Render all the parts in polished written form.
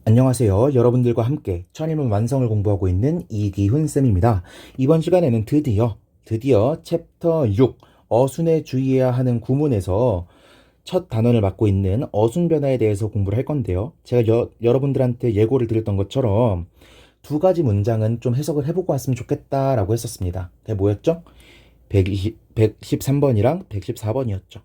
안녕하세요. 여러분들과 함께 천일문 완성을 공부하고 있는 이기훈 쌤입니다. 이번 시간에는 드디어 챕터 6 어순에 주의해야 하는 구문에서 첫 단원을 맡고 있는 어순 변화에 대해서 공부를 할 건데요. 제가 여러분들한테 예고를 드렸던 것처럼 두 가지 문장은 좀 해석을 해보고 왔으면 좋겠다라고 했었습니다. 그게 뭐였죠? 113번이랑 114번이었죠.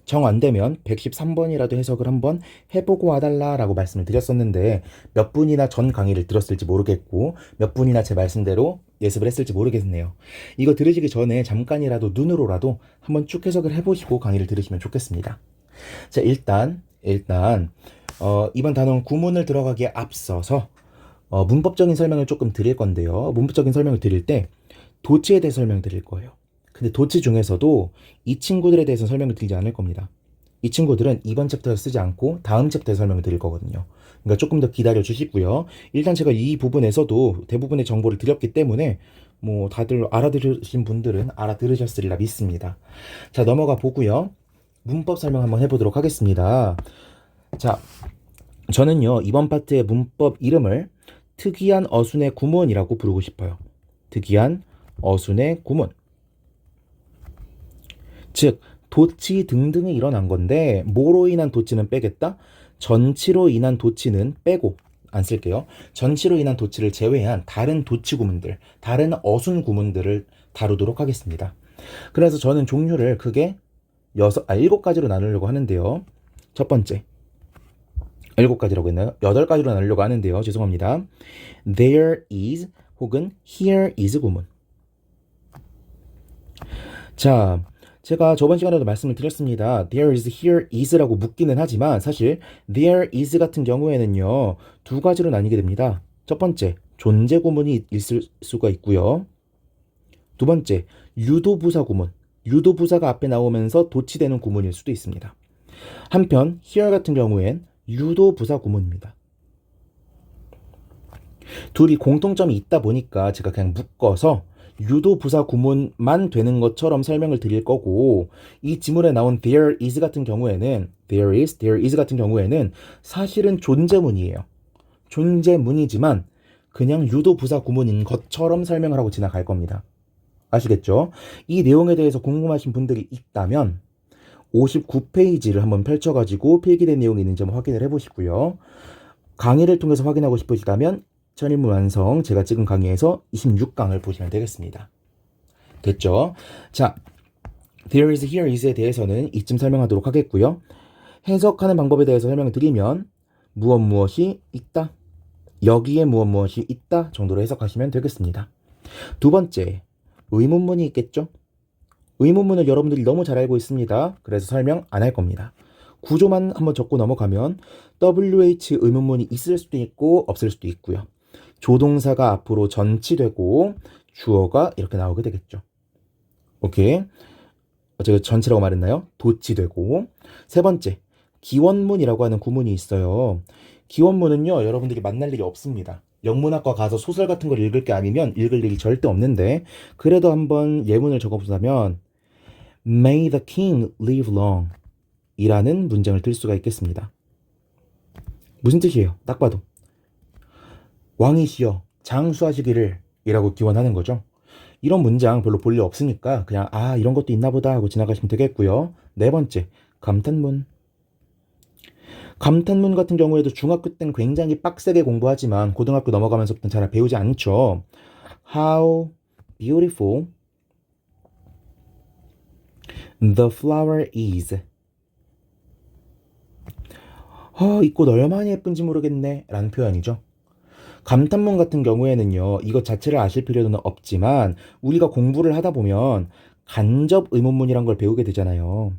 정 안 되면 113번이라도 해석을 한번 해보고 와달라라고 말씀을 드렸었는데 몇 분이나 전 강의를 들었을지 모르겠고 몇 분이나 제 말씀대로 예습을 했을지 모르겠네요. 이거 들으시기 전에 잠깐이라도 눈으로라도 한번 쭉 해석을 해보시고 강의를 들으시면 좋겠습니다. 자, 이번 단원 구문을 들어가기에 앞서서 문법적인 설명을 조금 드릴 건데요. 문법적인 설명을 드릴 때 도치에 대해 설명드릴 거예요. 근데 도치 중에서도 이 친구들에 대해서 설명을 드리지 않을 겁니다. 이 친구들은 이번 챕터에서 쓰지 않고 다음 챕터에 설명을 드릴 거거든요. 그러니까 조금 더 기다려 주시고요. 일단 제가 이 부분에서도 대부분의 정보를 드렸기 때문에 뭐 다들 알아들으신 분들은 알아들으셨으리라 믿습니다. 자, 넘어가 보고요. 문법 설명 한번 해보도록 하겠습니다. 자, 저는요, 이번 파트의 문법 이름을 특이한 어순의 구문이라고 부르고 싶어요. 특이한 어순의 구문. 즉, 도치 등등이 일어난 건데 뭐로 인한 도치는 빼겠다? 전치로 인한 도치는 빼고 안 쓸게요. 전치로 인한 도치를 제외한 다른 도치 구문들, 다른 어순 구문들을 다루도록 하겠습니다. 그래서 저는 종류를 크게 7가지로 나누려고 하는데요. 첫 번째, 7가지라고 했나요? 8가지로 나누려고 하는데요. 죄송합니다. There is 혹은 here is 구문. 자, 제가 저번 시간에도 말씀을 드렸습니다. There is, here is라고 묻기는 하지만 사실 there is 같은 경우에는요. 두 가지로 나뉘게 됩니다. 첫 번째, 존재 구문이 있을 수가 있고요. 두 번째, 유도부사 구문. 유도부사가 앞에 나오면서 도치되는 구문일 수도 있습니다. 한편 here 같은 경우엔 유도부사 구문입니다. 둘이 공통점이 있다 보니까 제가 그냥 묶어서 유도부사 구문만 되는 것처럼 설명을 드릴 거고, 이 지문에 나온 there is 같은 경우에는 there is 같은 경우에는 사실은 존재문이에요. 존재문이지만 그냥 유도부사 구문인 것처럼 설명을 하고 지나갈 겁니다. 아시겠죠? 이 내용에 대해서 궁금하신 분들이 있다면 59페이지를 한번 펼쳐가지고 필기된 내용이 있는지 한번 확인을 해보시고요. 강의를 통해서 확인하고 싶으시다면 천일문 완성 제가 찍은 강의에서 26강을 보시면 되겠습니다. 됐죠? 자, there is, here is에 대해서는 이쯤 설명하도록 하겠고요. 해석하는 방법에 대해서 설명을 드리면 무엇이 있다, 여기에 무엇이 있다 정도로 해석하시면 되겠습니다. 두 번째, 의문문이 있겠죠? 의문문을 여러분들이 너무 잘 알고 있습니다. 그래서 설명 안 할 겁니다. 구조만 한번 적고 넘어가면 WH 의문문이 있을 수도 있고 없을 수도 있고요. 조동사가 앞으로 전치되고 주어가 이렇게 나오게 되겠죠. 오케이. 제가 전치라고 말했나요? 도치되고. 세 번째, 기원문이라고 하는 구문이 있어요. 기원문은요, 여러분들이 만날 일이 없습니다. 영문학과 가서 소설 같은 걸 읽을 게 아니면 읽을 일이 절대 없는데, 그래도 한번 예문을 적어보자면 May the king live long 이라는 문장을 들 수가 있겠습니다. 무슨 뜻이에요? 딱 봐도 왕이시여 장수하시기를 이라고 기원하는 거죠. 이런 문장 별로 볼 일 없으니까 그냥 이런 것도 있나 보다 하고 지나가시면 되겠고요. 네 번째, 감탄문. 감탄문 같은 경우에도 중학교 때는 굉장히 빡세게 공부하지만 고등학교 넘어가면서부터는 잘 배우지 않죠. How beautiful the flower is. 이 꽃 얼마나 예쁜지 모르겠네 라는 표현이죠. 감탄문 같은 경우에는요, 이것 자체를 아실 필요는 없지만 우리가 공부를 하다 보면 간접 의문문이란 걸 배우게 되잖아요.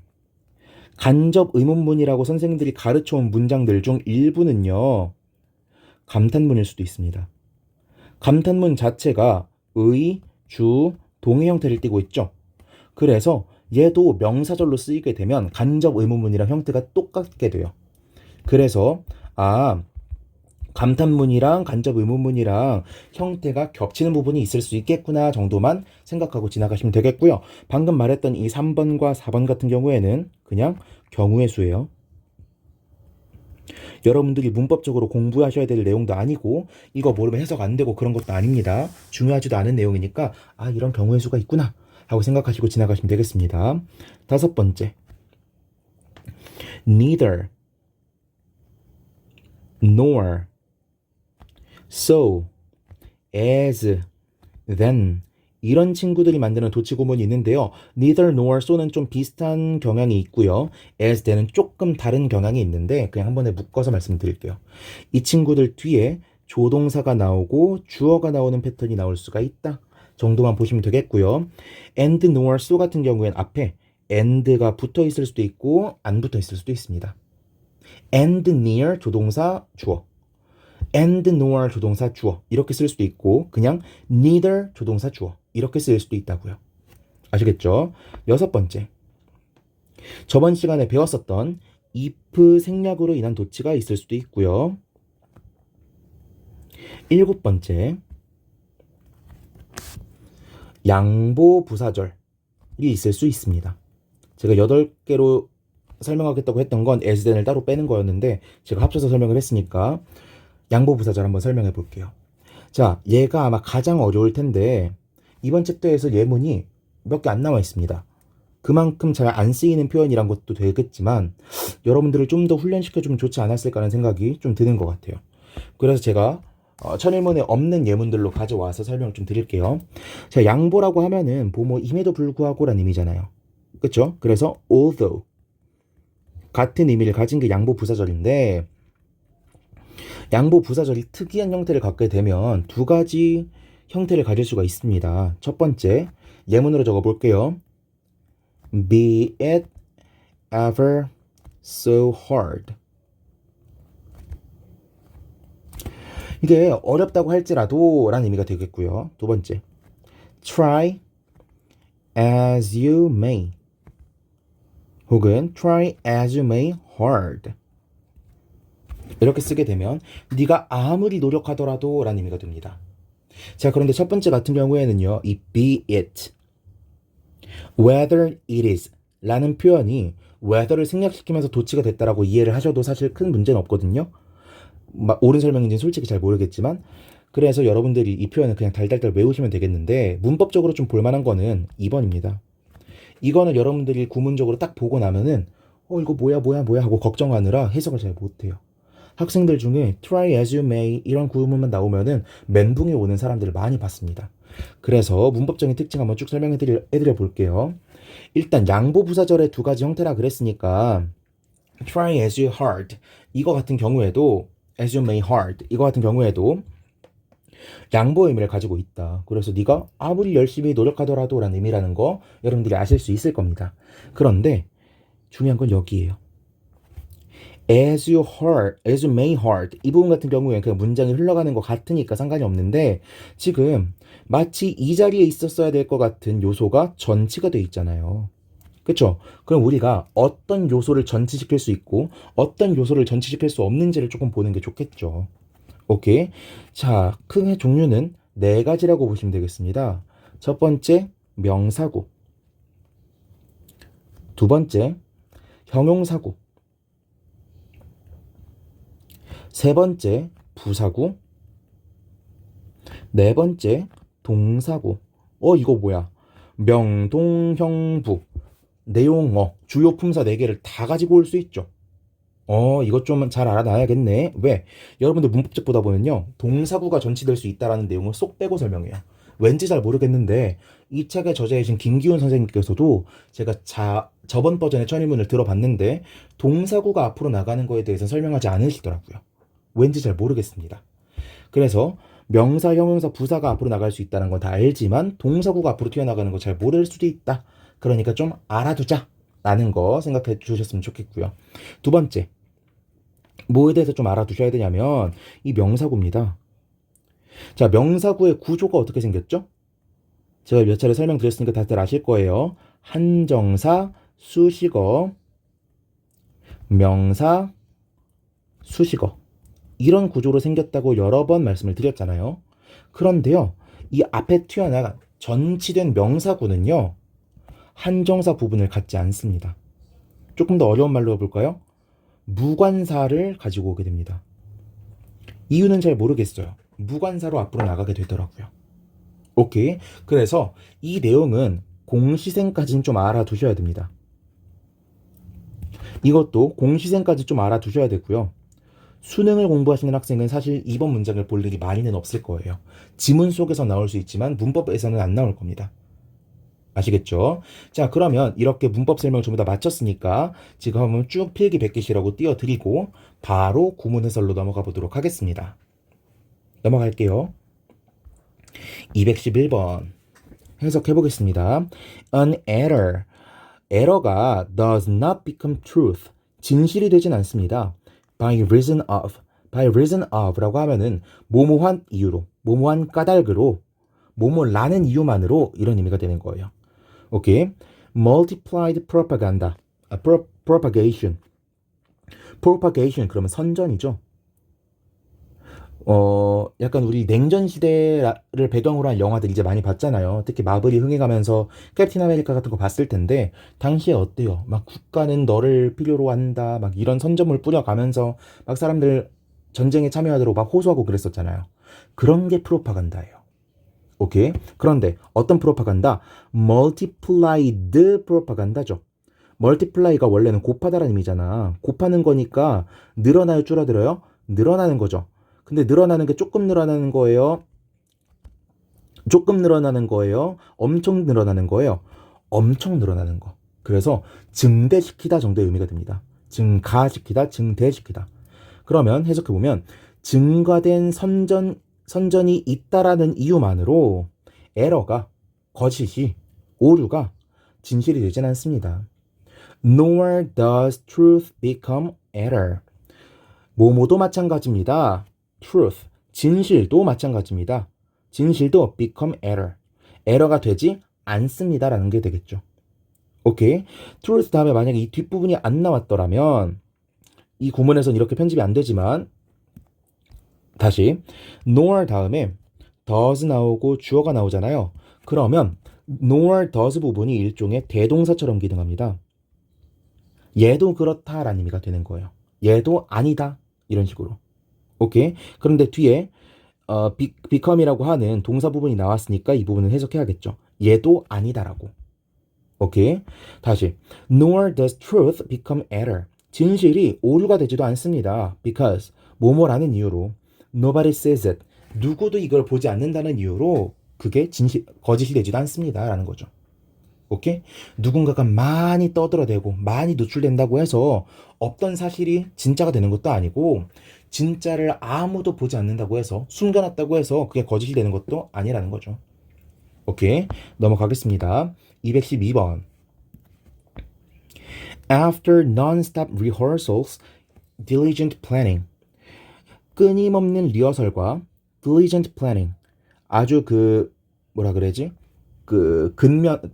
간접 의문문이라고 선생님들이 가르쳐온 문장들 중 일부는요, 감탄문일 수도 있습니다. 감탄문 자체가 의, 주, 동의 형태를 띠고 있죠. 그래서 얘도 명사절로 쓰이게 되면 간접 의문문이랑 형태가 똑같게 돼요. 그래서 감탄문이랑 간접 의문문이랑 형태가 겹치는 부분이 있을 수 있겠구나 정도만 생각하고 지나가시면 되겠고요. 방금 말했던 이 3번과 4번 같은 경우에는 그냥 경우의 수예요. 여러분들이 문법적으로 공부하셔야 될 내용도 아니고 이거 모르면 해석 안 되고 그런 것도 아닙니다. 중요하지도 않은 내용이니까 아 이런 경우의 수가 있구나 하고 생각하시고 지나가시면 되겠습니다. 다섯 번째 neither, nor, so, as, then 이런 친구들이 만드는 도치 구문이 있는데요. neither nor so는 좀 비슷한 경향이 있고요. as then은 조금 다른 경향이 있는데 그냥 한 번에 묶어서 말씀드릴게요. 이 친구들 뒤에 조동사가 나오고 주어가 나오는 패턴이 나올 수가 있다 정도만 보시면 되겠고요. and nor so 같은 경우엔 앞에 and가 붙어 있을 수도 있고 안 붙어 있을 수도 있습니다. and near 조동사 주어, and nor 조동사 주어 이렇게 쓸 수도 있고 그냥 neither 조동사 주어 이렇게 쓸 수도 있다고요. 아시겠죠? 여섯 번째, 저번 시간에 배웠었던 if 생략으로 인한 도치가 있을 수도 있고요. 일곱 번째, 양보 부사절이 있을 수 있습니다. 제가 8개로 설명하겠다고 했던 건 as then을 따로 빼는 거였는데 제가 합쳐서 설명을 했으니까 양보 부사절 한번 설명해 볼게요. 자, 얘가 아마 가장 어려울 텐데 이번 챕터에서 예문이 몇 개 안 나와 있습니다. 그만큼 잘 안 쓰이는 표현이란 것도 되겠지만 여러분들을 좀 더 훈련시켜주면 좋지 않았을까 하는 생각이 좀 드는 것 같아요. 그래서 제가 천일문에 없는 예문들로 가져와서 설명을 좀 드릴게요. 자, 양보라고 하면은 임에도 불구하고란 의미잖아요. 그쵸? 그래서 although 같은 의미를 가진 게 양보 부사절인데 양보 부사절이 특이한 형태를 갖게 되면 두 가지 형태를 가질 수가 있습니다. 첫 번째, 예문으로 적어 볼게요. Be it ever so hard. 이게 어렵다고 할지라도 라는 의미가 되겠고요. 두 번째, try as you may 혹은 try as you may hard 이렇게 쓰게 되면 네가 아무리 노력하더라도 라는 의미가 됩니다. 자, 그런데 첫 번째 같은 경우에는요, 이 be it, whether it is 라는 표현이 whether를 생략시키면서 도치가 됐다라고 이해를 하셔도 사실 큰 문제는 없거든요. 옳은 설명인지는 솔직히 잘 모르겠지만 그래서 여러분들이 이 표현을 그냥 달달달 외우시면 되겠는데 문법적으로 좀 볼만한 거는 2번입니다. 이거는 여러분들이 구문적으로 딱 보고 나면은 이거 뭐야 하고 걱정하느라 해석을 잘 못해요. 학생들 중에 try as you may 이런 구문만 나오면은 멘붕이 오는 사람들을 많이 봤습니다. 그래서 문법적인 특징 한번 쭉 설명해드려 볼게요. 일단 양보 부사절의 두 가지 형태라 그랬으니까 try as you hard 이거 같은 경우에도 as you may hard 이거 같은 경우에도 양보 의미를 가지고 있다. 그래서 네가 아무리 열심히 노력하더라도 라는 의미라는 거 여러분들이 아실 수 있을 겁니다. 그런데 중요한 건 여기에요. as you may hard 이 부분 같은 경우에는 그냥 문장이 흘러가는 것 같으니까 상관이 없는데 지금 마치 이 자리에 있었어야 될 것 같은 요소가 전치가 돼 있잖아요. 그쵸? 그럼 우리가 어떤 요소를 전치시킬 수 있고 어떤 요소를 전치시킬 수 없는지를 조금 보는 게 좋겠죠. 오케이. 자, 크게 종류는 네 가지라고 보시면 되겠습니다. 첫 번째, 명사구. 두 번째, 형용사구. 세 번째, 부사구. 네 번째, 동사구. 이거 뭐야? 명, 동, 형, 부. 내용어, 주요 품사 4개를 다 가지고 올 수 있죠. 이것 좀 잘 알아놔야겠네. 왜? 여러분들 문법책 보다 보면요. 동사구가 전치될 수 있다라는 내용을 쏙 빼고 설명해요. 왠지 잘 모르겠는데 이 책의 저자이신 김기훈 선생님께서도 제가 저번 버전의 천일문을 들어봤는데 동사구가 앞으로 나가는 거에 대해서 설명하지 않으시더라고요. 왠지 잘 모르겠습니다. 그래서 명사, 형용사, 부사가 앞으로 나갈 수 있다는 건 다 알지만 동사구가 앞으로 튀어나가는 거 잘 모를 수도 있다. 그러니까 좀 알아두자 라는 거 생각해 주셨으면 좋겠고요. 두 번째, 뭐에 대해서 좀 알아두셔야 되냐면 이 명사구입니다. 자, 명사구의 구조가 어떻게 생겼죠? 제가 몇 차례 설명드렸으니까 다들 아실 거예요. 한정사, 수식어, 명사, 수식어 이런 구조로 생겼다고 여러 번 말씀을 드렸잖아요. 그런데요, 이 앞에 튀어나간 전치된 명사구는요, 한정사 부분을 갖지 않습니다. 조금 더 어려운 말로 해볼까요? 무관사를 가지고 오게 됩니다. 이유는 잘 모르겠어요. 무관사로 앞으로 나가게 되더라고요. 오케이. 그래서 이 내용은 공시생까지는 좀 알아두셔야 됩니다. 이것도 공시생까지 좀 알아두셔야 되고요. 수능을 공부하시는 학생은 사실 이번 문장을 볼 일이 많이는 없을 거예요. 지문 속에서 나올 수 있지만 문법에서는 안 나올 겁니다. 아시겠죠? 자, 그러면 이렇게 문법 설명 전부 다 마쳤으니까 지금 한번 쭉 필기백기시라고 띄워드리고 바로 구문 해설로 넘어가 보도록 하겠습니다. 넘어갈게요. 211번 해석해 보겠습니다. An error. 에러가 does not become truth. 진실이 되진 않습니다. By reason of. By reason of라고 하면은 모모한 이유로, 모모한 까닭으로, 모모라는 이유만으로 이런 의미가 되는 거예요. 오케이. Multiplied propaganda. propagation. propagation 그러면 선전이죠. 약간 우리 냉전 시대를 배경으로 한 영화들 이제 많이 봤잖아요. 특히 마블이 흥해가면서 캡틴 아메리카 같은 거 봤을 텐데 당시에 어때요? 막 국가는 너를 필요로 한다. 막 이런 선전물 뿌려가면서 막 사람들 전쟁에 참여하도록 막 호소하고 그랬었잖아요. 그런 게 프로파간다예요. 오케이. 그런데 어떤 프로파간다? multiplied 프로파간다죠. multiply가 원래는 곱하다라는 의미잖아. 곱하는 거니까 늘어나요, 줄어들어요? 늘어나는 거죠. 근데 늘어나는 게 조금 늘어나는 거예요. 조금 늘어나는 거예요. 엄청 늘어나는 거예요. 엄청 늘어나는 거. 그래서 증대시키다 정도의 의미가 됩니다. 증가시키다, 증대시키다. 그러면 해석해보면 증가된 선전이 있다라는 이유만으로 에러가, 거짓이, 오류가 진실이 되진 않습니다. Nor does truth become error. 뭐뭐도 마찬가지입니다. truth, 진실도 마찬가지입니다. 진실도 become error. 에러가 되지 않습니다라는 게 되겠죠. 오케이. truth 다음에 만약에 이 뒷부분이 안 나왔더라면 이 구문에서는 이렇게 편집이 안 되지만 다시 nor 다음에 does 나오고 주어가 나오잖아요. 그러면 nor does 부분이 일종의 대동사처럼 기능합니다. 얘도 그렇다라는 의미가 되는 거예요. 얘도 아니다 이런 식으로. 오케이. 그런데 뒤에 become이라고 하는 동사 부분이 나왔으니까 이 부분은 해석해야겠죠. 얘도 아니다라고. 오케이. 다시 nor does truth become error. 진실이 오류가 되지도 않습니다. because 뭐뭐라는 이유로 nobody says it. 누구도 이걸 보지 않는다는 이유로 그게 거짓이 되지도 않습니다라는 거죠. 오케이? 누군가가 많이 떠들어대고 많이 노출된다고 해서 없던 사실이 진짜가 되는 것도 아니고 진짜를 아무도 보지 않는다고 해서 숨겨놨다고 해서 그게 거짓이 되는 것도 아니라는 거죠. 오케이? 넘어가겠습니다. 212번. After non-stop rehearsals, diligent planning. 끊임없는 리허설과 diligent planning. 아주 뭐라 그래야지?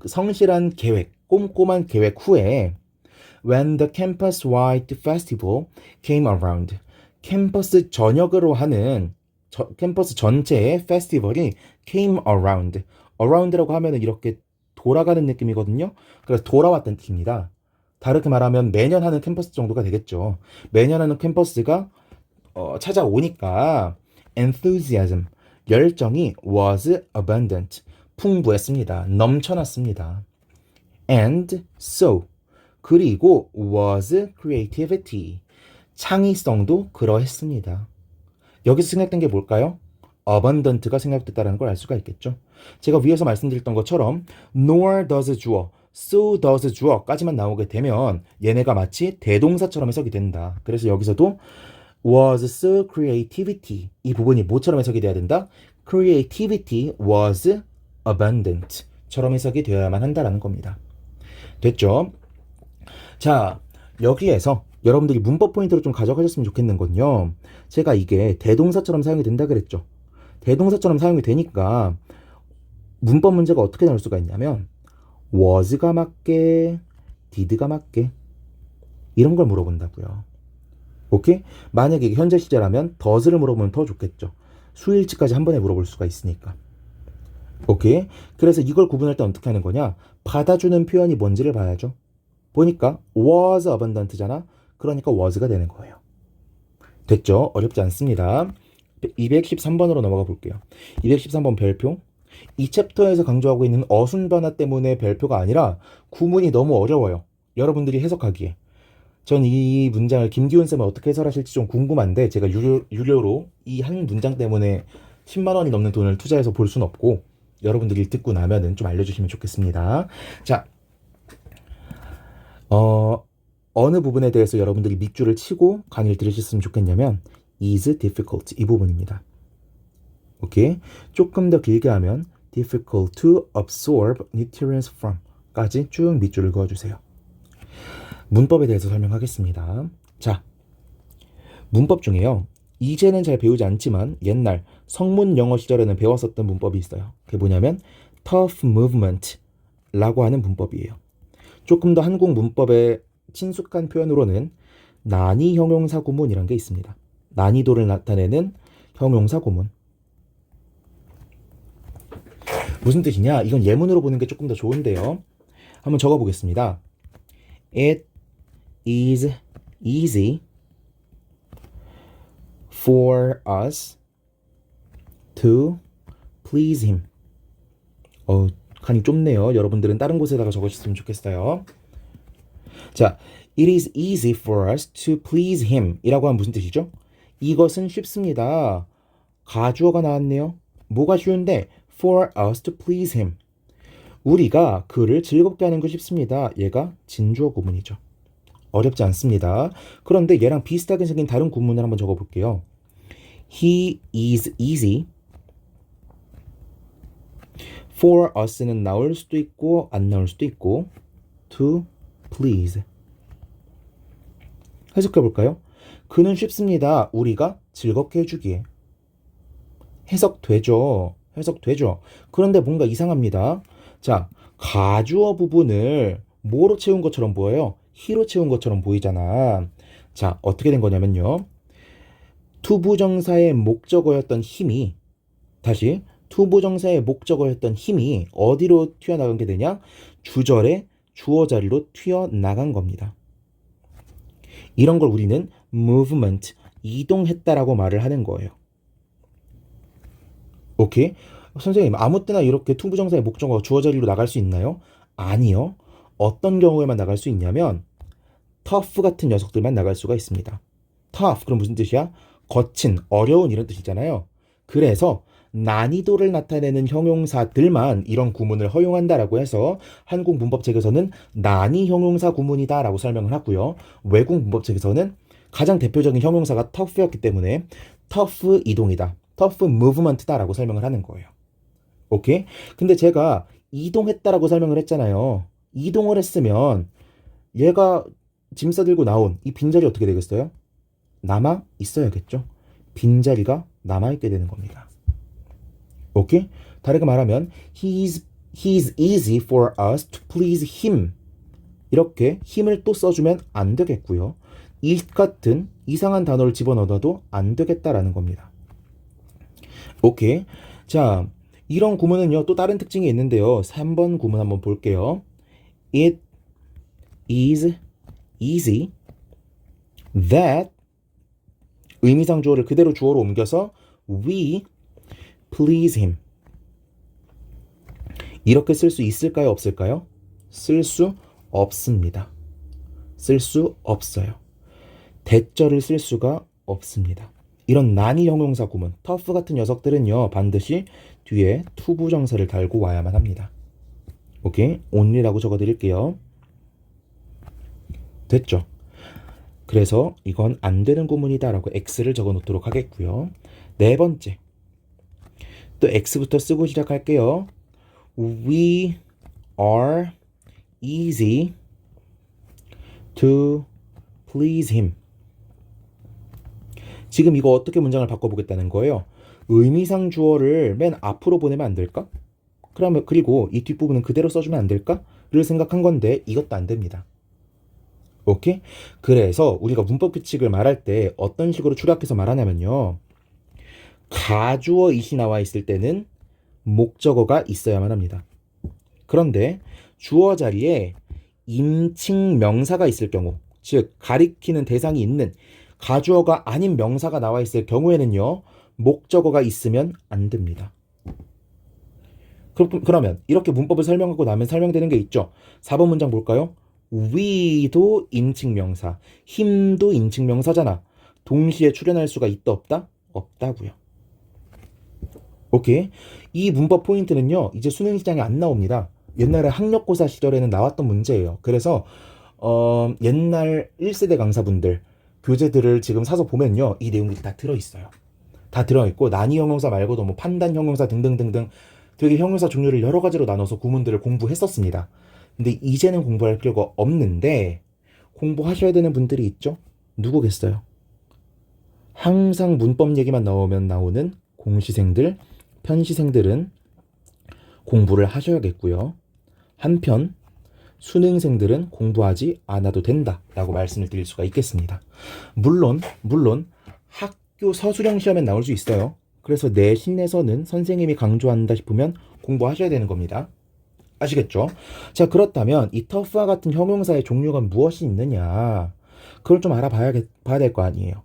성실한 계획, 꼼꼼한 계획 후에 when the campus-wide festival came around. 캠퍼스 전역으로 하는 캠퍼스 전체의 페스티벌이 came around. around라고 하면은 이렇게 돌아가는 느낌이거든요. 그래서 돌아왔다는 뜻입니다. 다르게 말하면 매년 하는 캠퍼스 정도가 되겠죠. 매년 하는 캠퍼스가 찾아오니까 enthusiasm, 열정이 was abundant. 풍부했습니다. 넘쳐났습니다. And so, 그리고 was creativity. 창의성도 그러했습니다. 여기서 생략된 게 뭘까요? abundant가 생략됐다는 걸 알 수가 있겠죠. 제가 위에서 말씀드렸던 것처럼 nor does 주어, so does 주어까지만 나오게 되면 얘네가 마치 대동사처럼 해석이 된다. 그래서 여기서도 was so creativity 이 부분이 뭐처럼 해석이 돼야 된다? creativity was abundant 처럼 해석이 되어야만 한다라는 겁니다. 됐죠? 자, 여기에서 여러분들이 문법 포인트로 좀 가져가셨으면 좋겠는 건요. 제가 이게 대동사처럼 사용이 된다 그랬죠. 대동사처럼 사용이 되니까 문법 문제가 어떻게 나올 수가 있냐면 was가 맞게, did가 맞게 이런 걸 물어본다고요. 오케이? 만약에 이게 현재 시제라면 does를 물어보면 더 좋겠죠. 수일치까지 한 번에 물어볼 수가 있으니까. 오케이? 그래서 이걸 구분할 때 어떻게 하는 거냐? 받아주는 표현이 뭔지를 봐야죠. 보니까 was abundant잖아. 그러니까 was가 되는 거예요. 됐죠? 어렵지 않습니다. 213번으로 넘어가 볼게요. 213번 별표. 이 챕터에서 강조하고 있는 어순 변화 때문에 별표가 아니라 구문이 너무 어려워요. 여러분들이 해석하기에. 전 이 문장을 김기훈 쌤은 어떻게 해설하실지 좀 궁금한데 제가 유료로 이 한 문장 때문에 10만 원이 넘는 돈을 투자해서 볼 수는 없고 여러분들이 듣고 나면은 좀 알려주시면 좋겠습니다. 자, 어느 부분에 대해서 여러분들이 밑줄을 치고 강의를 들으셨으면 좋겠냐면 is difficult 이 부분입니다. 오케이? 조금 더 길게 하면 difficult to absorb nutrients from 까지 쭉 밑줄을 그어주세요. 문법에 대해서 설명하겠습니다. 자, 문법 중에요. 이제는 잘 배우지 않지만 옛날 성문 영어 시절에는 배웠었던 문법이 있어요. 그게 뭐냐면 tough movement 라고 하는 문법이에요. 조금 더 한국 문법에 친숙한 표현으로는 난이 형용사 구문이란 게 있습니다. 난이도를 나타내는 형용사 구문. 무슨 뜻이냐? 이건 예문으로 보는 게 조금 더 좋은데요. 한번 적어보겠습니다. It is easy for us to please him. 칸이 좁네요. 여러분들은 다른 곳에다가 적으셨으면 좋겠어요. 자, it is easy for us to please him 이라고 하면 무슨 뜻이죠? 이것은 쉽습니다. 가주어가 나왔네요. 뭐가 쉬운데? for us to please him. 우리가 그를 즐겁게 하는 거 쉽습니다. 얘가 진주어 구문이죠. 어렵지 않습니다. 그런데 얘랑 비슷하게 생긴 다른 구문을 한번 적어볼게요. He is easy for us는 나올 수도 있고 안 나올 수도 있고 to please. 해석해볼까요? 그는 쉽습니다. 우리가 즐겁게 해주기에. 해석되죠. 그런데 뭔가 이상합니다. 자, 가주어 부분을 뭐로 채운 것처럼 보여요? he로 채운 것처럼 보이잖아. 자, 어떻게 된 거냐면요. 투부정사의 목적어였던 힘이 다시 투부정사의 목적어였던 힘이 어디로 튀어나간 게 되냐? 주절의 주어 자리로 튀어나간 겁니다. 이런 걸 우리는 movement, 이동했다라고 말을 하는 거예요. 오케이? 선생님, 아무 때나 이렇게 투부정사의 목적어 주어 자리로 나갈 수 있나요? 아니요. 어떤 경우에만 나갈 수 있냐면 tough 같은 녀석들만 나갈 수가 있습니다. tough, 그럼 무슨 뜻이야? 거친, 어려운 이런 뜻이잖아요. 그래서 난이도를 나타내는 형용사들만 이런 구문을 허용한다라고 해서 한국 문법책에서는 난이 형용사 구문이다 라고 설명을 하고요. 외국 문법책에서는 가장 대표적인 형용사가 tough였기 때문에 tough 이동이다, tough movement다 라고 설명을 하는 거예요. 오케이? 근데 제가 이동했다라고 설명을 했잖아요. 이동을 했으면 얘가 짐 싸들고 나온 이 빈자리 어떻게 되겠어요? 남아 있어야겠죠. 빈자리가 남아있게 되는 겁니다. 오케이? 다르게 말하면 he's easy for us to please him. 이렇게 힘을 또 써주면 안 되겠고요. 이 같은 이상한 단어를 집어넣어도 안 되겠다라는 겁니다. 오케이? 자, 이런 구문은요, 또 다른 특징이 있는데요. 3번 구문 한번 볼게요. It is easy that 의미상 주어를 그대로 주어로 옮겨서 we please him. 이렇게 쓸 수 있을까요? 없을까요? 쓸 수 없습니다. 쓸 수 없어요. 대절을 쓸 수가 없습니다. 이런 난이 형용사 구문, tough 같은 녀석들은요, 반드시 뒤에 투부정사를 달고 와야만 합니다. 오케이? only라고 적어드릴게요. 됐죠? 그래서 이건 안 되는 구문이다라고 X를 적어 놓도록 하겠고요. 네 번째. 또 X부터 쓰고 시작할게요. We are easy to please him. 지금 이거 어떻게 문장을 바꿔보겠다는 거예요? 의미상 주어를 맨 앞으로 보내면 안 될까? 그리고 이 뒷부분은 그대로 써주면 안 될까? 를 생각한 건데 이것도 안 됩니다. 오케이? 그래서 우리가 문법 규칙을 말할 때 어떤 식으로 축약해서 말하냐면요. 가주어 이시 나와 있을 때는 목적어가 있어야만 합니다. 그런데 주어 자리에 임칭 명사가 있을 경우, 즉 가리키는 대상이 있는 가주어가 아닌 명사가 나와 있을 경우에는요. 목적어가 있으면 안 됩니다. 그러면 이렇게 문법을 설명하고 나면 설명되는 게 있죠. 4번 문장 볼까요? we도 인칭명사, him도 인칭명사잖아. 동시에 출현할 수가 있다 없다? 없다고요. 오케이. 이 문법 포인트는요. 이제 수능 시장에 안 나옵니다. 옛날에 학력고사 시절에는 나왔던 문제예요. 그래서 옛날 1세대 강사분들 교재들을 지금 사서 보면요. 이 내용들이 다 들어있어요. 다 들어있고 난이 형용사 말고도 뭐 판단 형용사 등등등등 되게 형용사 종류를 여러 가지로 나눠서 구문들을 공부했었습니다. 근데 이제는 공부할 필요가 없는데 공부하셔야 되는 분들이 있죠? 누구겠어요? 항상 문법 얘기만 나오면 나오는 공시생들, 편시생들은 공부를 하셔야겠고요. 한편 수능생들은 공부하지 않아도 된다라고 말씀을 드릴 수가 있겠습니다. 물론 학교 서술형 시험에 나올 수 있어요. 그래서 내신에서는 선생님이 강조한다 싶으면 공부하셔야 되는 겁니다. 아시겠죠? 자, 그렇다면 이 tough와 같은 형용사의 종류가 무엇이 있느냐? 그걸 좀 봐야 될 거 아니에요.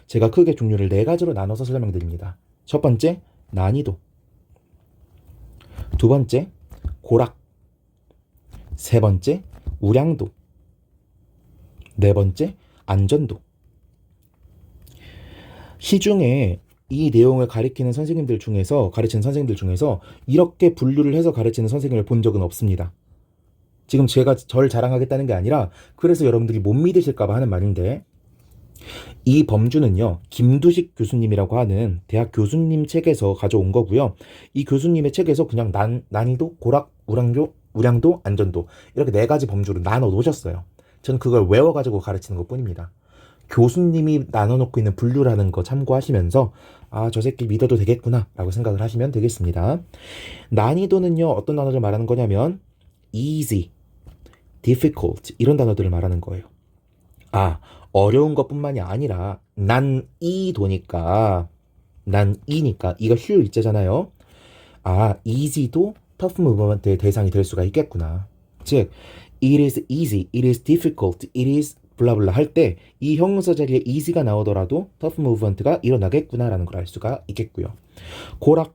제가 크게 종류를 4가지로 나눠서 설명드립니다. 첫 번째, 난이도. 두 번째, 고락. 세 번째, 우량도. 네 번째, 안전도. 시중에 이 내용을 가리키는 선생님들 중에서 이렇게 분류를 해서 가르치는 선생님을 본 적은 없습니다. 지금 제가 저를 자랑하겠다는 게 아니라 그래서 여러분들이 못 믿으실까 봐 하는 말인데 이 범주는요. 김두식 교수님이라고 하는 대학 교수님 책에서 가져온 거고요. 이 교수님의 책에서 그냥 난이도, 고락, 우량도, 안전도 이렇게 4가지 범주로 나눠 놓으셨어요. 저는 그걸 외워가지고 가르치는 것 뿐입니다. 교수님이 나눠놓고 있는 분류라는 거 참고하시면서 저 새끼 믿어도 되겠구나 라고 생각을 하시면 되겠습니다. 난이도는요. 어떤 단어를 말하는 거냐면 easy, difficult 이런 단어들을 말하는 거예요. 어려운 것뿐만이 아니라 난이도니까 이가 휴일제잖아요. easy도 tough movement의 대상이 될 수가 있겠구나. 즉 it is easy, it is difficult, it is 블라블라 할 때 이 형용사 자리에 easy가 나오더라도 tough movement가 일어나겠구나라는 걸 알 수가 있겠고요. 고락,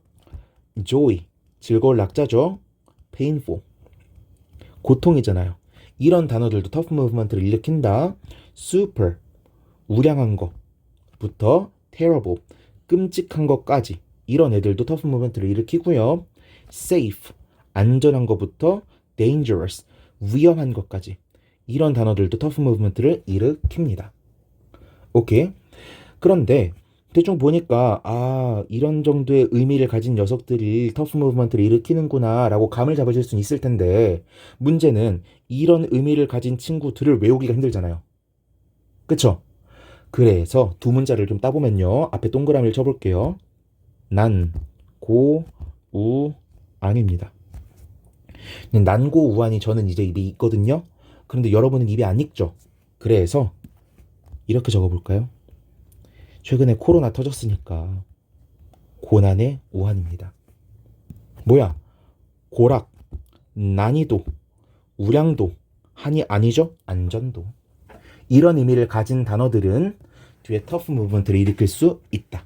joy, 즐거울 낙자죠. painful, 고통이잖아요. 이런 단어들도 tough movement를 일으킨다. super, 우량한 것부터 terrible, 끔찍한 것까지 이런 애들도 tough movement를 일으키고요. safe, 안전한 것부터 dangerous, 위험한 것까지 이런 단어들도 tough movement를 일으킵니다. 오케이. 그런데 대충 보니까 이런 정도의 의미를 가진 녀석들이 tough movement를 일으키는구나 라고 감을 잡으실 수는 있을 텐데 문제는 이런 의미를 가진 친구들을 외우기가 힘들잖아요. 그쵸? 그래서 두 문자를 좀 따보면요. 앞에 동그라미를 쳐볼게요. 난, 고, 우, 안입니다. 난고, 우안이 저는 이제 입에 있거든요. 그런데 여러분은 입에 안 익죠? 그래서 이렇게 적어볼까요? 최근에 코로나 터졌으니까 고난의 우한입니다. 뭐야? 고락, 난이도, 우량도, 한이 아니죠? 안전도. 이런 의미를 가진 단어들은 뒤에 tough movement를 일으킬 수 있다.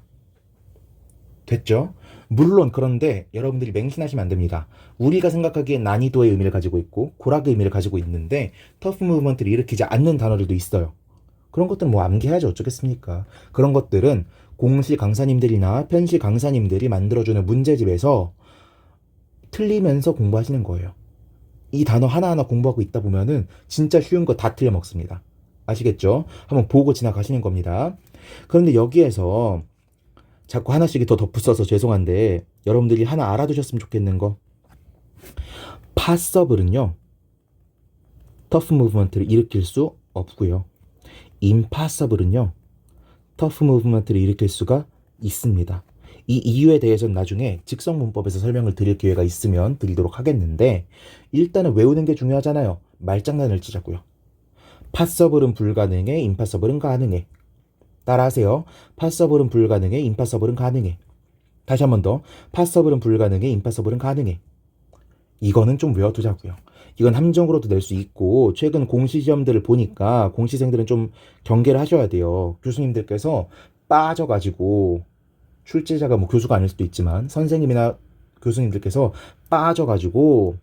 됐죠? 물론 그런데 여러분들이 맹신하시면 안 됩니다. 우리가 생각하기에 난이도의 의미를 가지고 있고 고락의 의미를 가지고 있는데 tough movement를 일으키지 않는 단어들도 있어요. 그런 것들은 뭐 암기해야지 어쩌겠습니까? 그런 것들은 공시 강사님들이나 편시 강사님들이 만들어주는 문제집에서 틀리면서 공부하시는 거예요. 이 단어 하나하나 공부하고 있다 보면은 진짜 쉬운 거 다 틀려먹습니다. 아시겠죠? 한번 보고 지나가시는 겁니다. 그런데 여기에서 자꾸 하나씩 더 덧붙여서 죄송한데 여러분들이 하나 알아두셨으면 좋겠는 거 possible은요 tough movement를 일으킬 수 없고요. impossible은요 tough movement를 일으킬 수가 있습니다. 이 이유에 대해서는 나중에 직성문법에서 설명을 드릴 기회가 있으면 드리도록 하겠는데 일단은 외우는 게 중요하잖아요. 말장난을 치자고요. possible은 불가능해, impossible은 가능해. 따라하세요. possible은 불가능해, impossible은 가능해. 다시 한 번 더. possible은 불가능해, impossible은 가능해. 이거는 좀 외워두자고요. 이건 함정으로도 낼 수 있고 최근 공시 시험들을 보니까 공시생들은 좀 경계를 하셔야 돼요. 교수님들께서 빠져가지고 출제자가 뭐 교수가 아닐 수도 있지만 선생님이나 교수님들께서 빠져가지고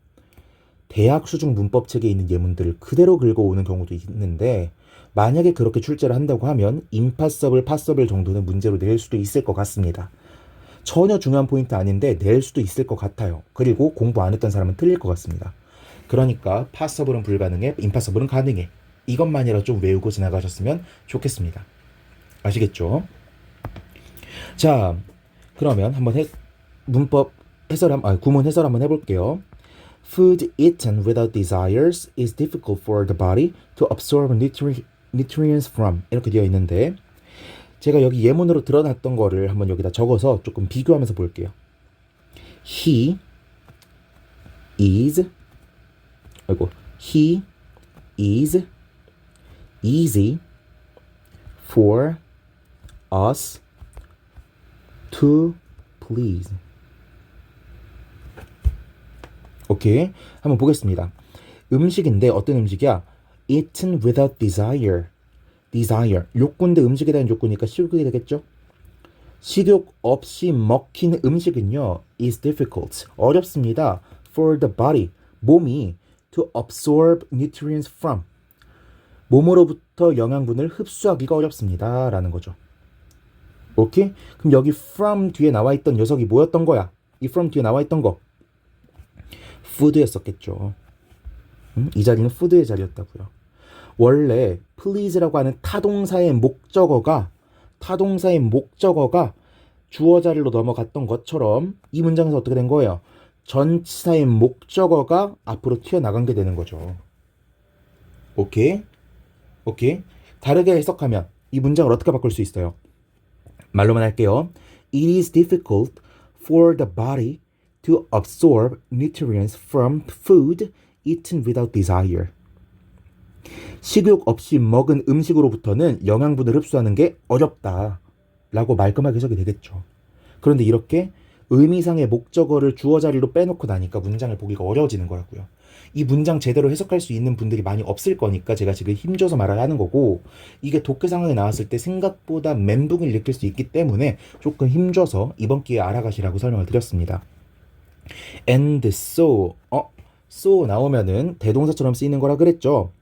대학 수준 문법 책에 있는 예문들을 그대로 긁어오는 경우도 있는데 만약에 그렇게 출제를 한다고 하면 임파서블, 파서블 정도는 문제로 낼 수도 있을 것 같습니다. 전혀 중요한 포인트 아닌데 낼 수도 있을 것 같아요. 그리고 공부 안 했던 사람은 틀릴 것 같습니다. 그러니까 파서블은 불가능해, 임파서블은 가능해. 이것만이라도 좀 외우고 지나가셨으면 좋겠습니다. 아시겠죠? 자, 그러면 한번 문법 해설, 구문 해설 한번 해볼게요. Food eaten without desires is difficult for the body to absorb nutrients from. 이렇게 되어 있는데 제가 여기 예문으로 드러났던 거를 한번 여기다 적어서 조금 비교하면서 볼게요. He is easy for us to please. 오케이. 한번 보겠습니다. 음식인데 어떤 음식이야? Eaten without desire. 욕구인데 음식에 대한 욕구니까 식욕이 되겠죠? 식욕 없이 먹힌 음식은요 is difficult. 어렵습니다. For the body. 몸이 to absorb nutrients from. 몸으로부터 영양분을 흡수하기가 어렵습니다. 라는 거죠. 오케이? 그럼 여기 from 뒤에 나와 있던 녀석이 뭐였던 거야? 이 from 뒤에 나와 있던 거. food였었겠죠. 이 자리는 food의 자리였다고요. 원래 please라고 하는 타동사의 목적어가 주어 자리로 넘어갔던 것처럼 이 문장에서 어떻게 된 거예요? 전치사의 목적어가 앞으로 튀어나간 게 되는 거죠. 오케이? 다르게 해석하면 이 문장을 어떻게 바꿀 수 있어요? 말로만 할게요. It is difficult for the body to absorb nutrients from food eaten without desire. 식욕 없이 먹은 음식으로부터는 영양분을 흡수하는 게 어렵다 라고 말끔하게 해석이 되겠죠. 그런데 이렇게 의미상의 목적어를 주어 자리로 빼놓고 나니까 문장을 보기가 어려워지는 거라고요. 이 문장 제대로 해석할 수 있는 분들이 많이 없을 거니까 제가 지금 힘줘서 말을 하는 거고, 이게 독해 상황에 나왔을 때 생각보다 멘붕을 일으킬 수 있기 때문에 조금 힘줘서 이번 기회에 알아가시라고 설명을 드렸습니다. And so 나오면은 대동사처럼 쓰이는 거라 그랬죠.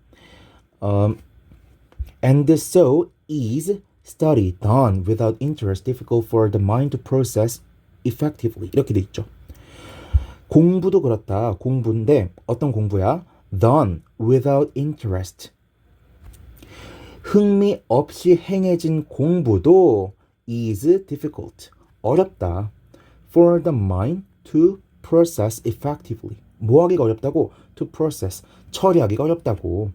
And so is study done without interest difficult for the mind to process effectively. 이렇게 돼 있죠. 공부도 그렇다. 공부인데 어떤 공부야? Done without interest. 흥미 없이 행해진 공부도 is difficult. 어렵다. For the mind to process effectively. 뭐 하기가 어렵다고? To process. 처리하기가 어렵다고.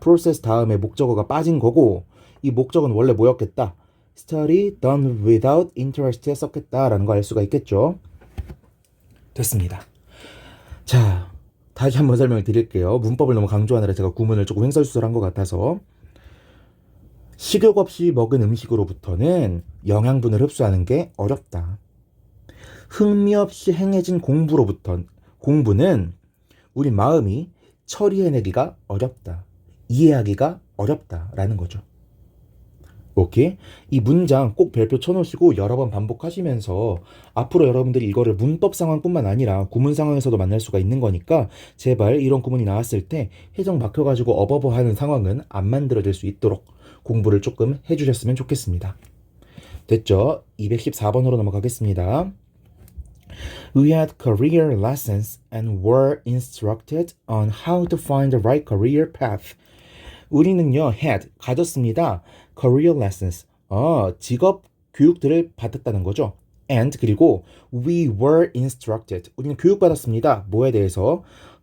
process 다음에 목적어가 빠진 거고, 이 목적어는 원래 뭐였겠다? Study done without interest 했었겠다라는 거 알 수가 있겠죠? 됐습니다. 자, 다시 한번 설명을 드릴게요. 문법을 너무 강조하느라 제가 구문을 조금 횡설수설한 것 같아서. 식욕 없이 먹은 음식으로부터는 영양분을 흡수하는 게 어렵다. 흥미 없이 행해진 공부는 우리 마음이 처리해내기가 어렵다. 이해하기가 어렵다라는 거죠. 오케이? 이 문장 꼭 별표 쳐놓으시고 여러 번 반복하시면서 앞으로 여러분들이 이거를 문법 상황뿐만 아니라 구문 상황에서도 만날 수가 있는 거니까 제발 이런 구문이 나왔을 때 해석 막혀가지고 어버버하는 상황은 안 만들어질 수 있도록 공부를 조금 해주셨으면 좋겠습니다. 됐죠? 214번으로 넘어가겠습니다. We had career lessons and were instructed on how to find the right career path. 우리는요, 가졌습니다. career lessons. 직업 교육들을 받았다는 거죠. And 그리고 we were instructed. 우리는 교육받았습니다. 뭐에 대해서?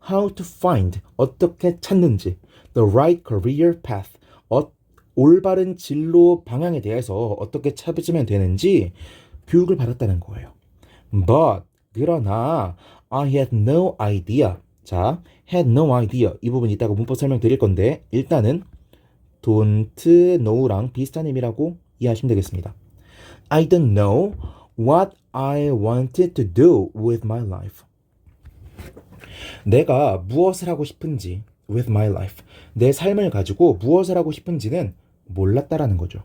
How to find. 어떻게 찾는지. The right career path. 올바른 진로 방향에 대해서 어떻게 찾으면 되는지 교육을 받았다는 거예요. But 그러나 I had no idea. 자, had no idea. 이 부분 이따가 문법 설명 드릴 건데 일단은 don't know랑 비슷한 의미라고 이해하시면 되겠습니다. I don't know what I wanted to do with my life. 내가 무엇을 하고 싶은지 with my life 내 삶을 가지고 무엇을 하고 싶은지는 몰랐다라는 거죠.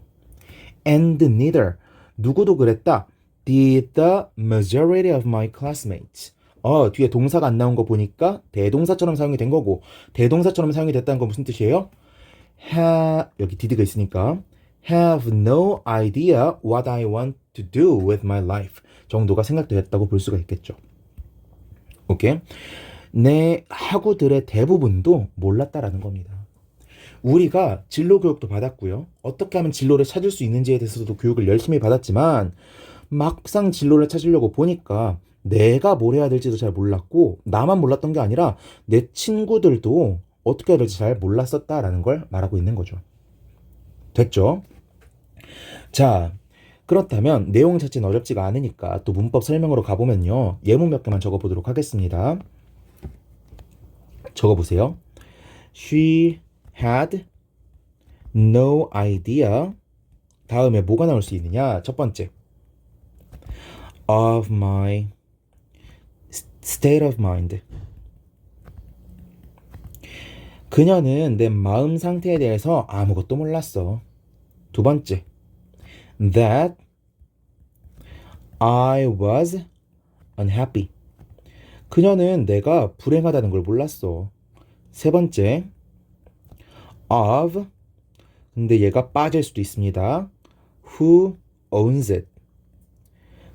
And neither 누구도 그랬다. Did the majority of my classmates 뒤에 동사가 안 나온 거 보니까 대동사처럼 사용이 된 거고 대동사처럼 사용이 됐다는 건 무슨 뜻이에요? 여기 did가 있으니까 have no idea what I want to do with my life 정도가 생각되었다고 볼 수가 있겠죠. 오케이? 내 학우들의 대부분도 몰랐다라는 겁니다. 우리가 진로 교육도 받았고요. 어떻게 하면 진로를 찾을 수 있는지에 대해서도 교육을 열심히 받았지만 막상 진로를 찾으려고 보니까 내가 뭘 해야 될지도 잘 몰랐고 나만 몰랐던 게 아니라 내 친구들도 어떻게 해야 될지 잘 몰랐었다라는 걸 말하고 있는 거죠. 됐죠? 자, 그렇다면 내용 자체는 어렵지가 않으니까 또 문법 설명으로 가보면요. 예문 몇 개만 적어보도록 하겠습니다. 적어보세요. She had no idea. 다음에 뭐가 나올 수 있느냐? 첫 번째. Of my state of mind. 그녀는 내 마음 상태에 대해서 아무것도 몰랐어. 두 번째. That I was unhappy. 그녀는 내가 불행하다는 걸 몰랐어. 세 번째. Of 근데 얘가 빠질 수도 있습니다. Who owns it.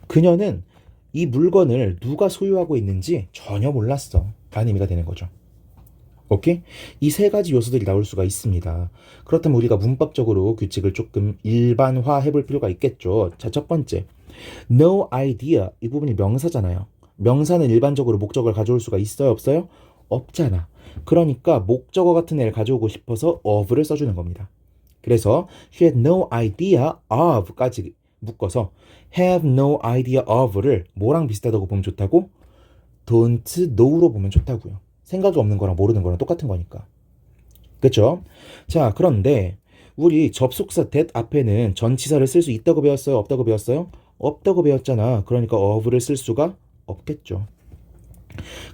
그녀는 이 물건을 누가 소유하고 있는지 전혀 몰랐어. 라는 의미가 되는 거죠. 오케이? 이 세 가지 요소들이 나올 수가 있습니다. 그렇다면 우리가 문법적으로 규칙을 조금 일반화 해볼 필요가 있겠죠. 자, 첫 번째. No idea. 이 부분이 명사잖아요. 명사는 일반적으로 목적어를 가져올 수가 있어요? 없어요? 없잖아. 그러니까 목적어 같은 애를 가져오고 싶어서 of를 써주는 겁니다. 그래서 she had no idea of까지 묶어서 have no idea of를 뭐랑 비슷하다고 보면 좋다고? don't know로 보면 좋다고요. 생각이 없는 거랑 모르는 거랑 똑같은 거니까. 그렇죠? 자, 그런데 우리 접속사 that 앞에는 전치사를 쓸 수 있다고 배웠어요? 없다고 배웠어요? 없다고 배웠잖아. 그러니까 of를 쓸 수가 없겠죠.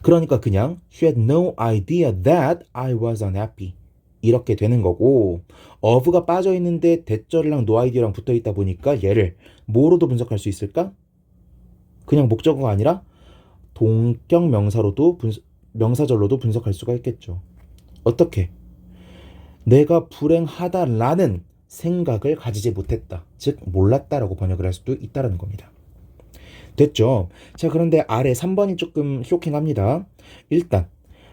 그러니까 그냥 she had no idea that I was unhappy 이렇게 되는 거고 of가 빠져 있는데 대절이랑 no idea랑 붙어 있다 보니까 얘를 뭐로도 분석할 수 있을까? 그냥 목적어가 아니라 동격 명사로도 명사절로도 분석할 수가 있겠죠. 어떻게? 내가 불행하다라는 생각을 가지지 못했다. 즉 몰랐다라고 번역을 할 수도 있다는 겁니다. 됐죠? 자, 그런데 아래 3번이 조금 쇼킹합니다. 일단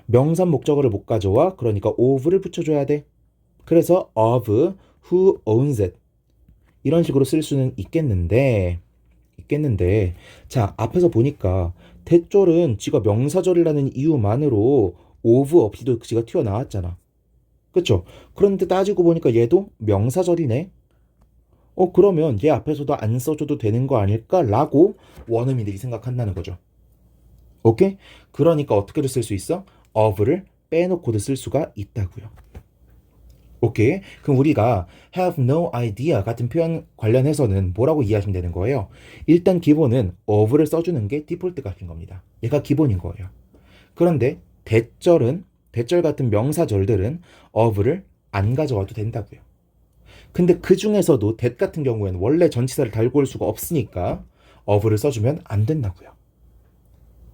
명사 목적어를 못 가져와. 그러니까 of를 붙여줘야 돼. 그래서 of who owns it 이런 식으로 쓸 수는 있겠는데 자, 앞에서 보니까 대절은 지가 명사절이라는 이유만으로 of 없이도 지가 튀어나왔잖아. 그쵸? 그런데 따지고 보니까 얘도 명사절이네. 그러면 얘 앞에서도 안 써줘도 되는 거 아닐까? 라고 원어민들이 생각한다는 거죠. 오케이? 그러니까 어떻게도 쓸 수 있어? of를 빼놓고도 쓸 수가 있다고요. 오케이? 그럼 우리가 have no idea 같은 표현 관련해서는 뭐라고 이해하시면 되는 거예요? 일단 기본은 of를 써주는 게 디폴트 값인 겁니다. 얘가 기본인 거예요. 그런데 대절 같은 명사절들은 of를 안 가져와도 된다고요. 근데 그 중에서도 that 같은 경우에는 원래 전치사를 달고 올 수가 없으니까 of를 써주면 안 된다고요.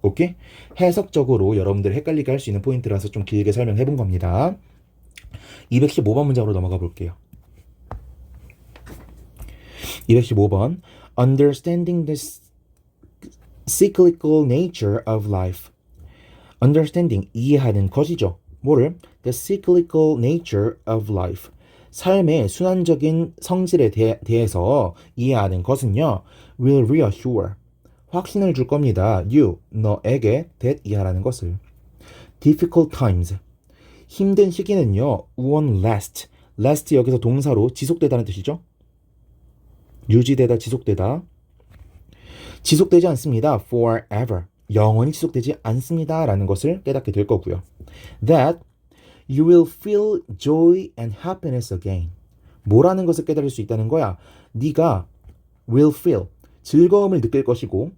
오케이? 해석적으로 여러분들 헷갈리게 할 수 있는 포인트라서 좀 길게 설명해 본 겁니다. 215번 문장으로 넘어가 볼게요. 215번 Understanding the cyclical nature of life. Understanding, 이해하는 것이죠. 뭐를? The cyclical nature of life. 삶의 순환적인 성질에 대해서 이해하는 것은요. will reassure. 확신을 줄 겁니다. you, 너에게 that 이해하라는 것을. difficult times. 힘든 시기는요. won't last. last 여기서 동사로 지속되다는 뜻이죠. 유지되다, 지속되다. 지속되지 않습니다. forever. 영원히 지속되지 않습니다. 라는 것을 깨닫게 될 거고요. that you will feel joy and happiness again. 뭐라는 것을 깨달을 수 있다는 거야. 네가 will feel, 즐거움을 느낄 것이고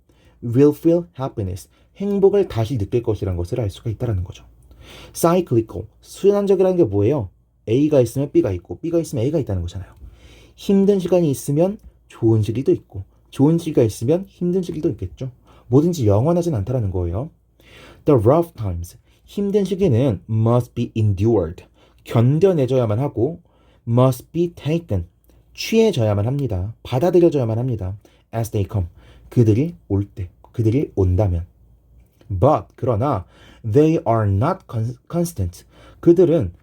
will feel happiness. 행복을 다시 느낄 것이라는 것을 알 수가 있다는 거죠. cyclical. 순환적이라는 게 뭐예요? A가 있으면 B가 있고 B가 있으면 A가 있다는 거잖아요. 힘든 시간이 있으면 좋은 시기도 있고 좋은 시기가 있으면 힘든 시기도 있겠죠. 뭐든지 영원하진 않다라는 거예요. The rough times. 힘든 시기는 must be endured. 견뎌내줘야만 하고 must be taken. 취해져야만 합니다. 받아들여져야만 합니다. as they come. 그들이 올 때, 그들이 온다면. But 그러나 they are not constant. 그들은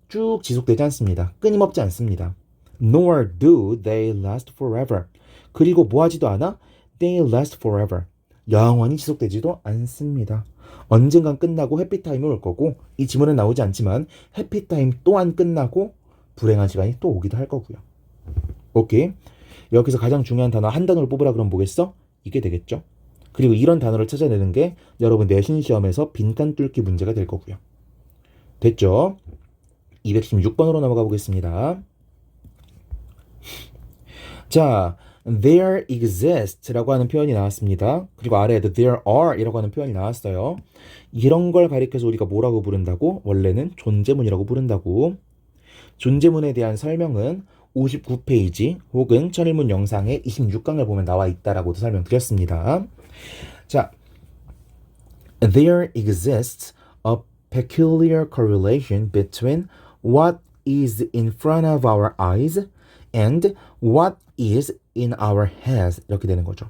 쭉 지속되지 않습니다. 끊임없지 않습니다. Nor do they last forever. 그리고 뭐하지도 않아? They last forever. 영원히 지속되지도 않습니다. 언젠간 끝나고 해피타임이 올 거고 이 지문은 나오지 않지만 해피타임 또한 끝나고 불행한 시간이 또 오기도 할 거고요. 오케이. 여기서 가장 중요한 단어 한 단어를 뽑으라 그러면 뭐겠어? 이게 되겠죠. 그리고 이런 단어를 찾아내는 게 여러분 내신 시험에서 빈칸 뚫기 문제가 될 거고요. 됐죠? 216번으로 넘어가 보겠습니다. 자, there exist라고 하는 표현이 나왔습니다. 그리고 아래에도 there are이라고 하는 표현이 나왔어요. 이런 걸 가리켜서 우리가 뭐라고 부른다고? 원래는 존재문이라고 부른다고. 존재문에 대한 설명은 59페이지 혹은 천일문 영상의 26강을 보면 나와 있다라고도 설명드렸습니다. 자, there exists a peculiar correlation between what is in front of our eyes and what is in our heads. 이렇게 되는 거죠.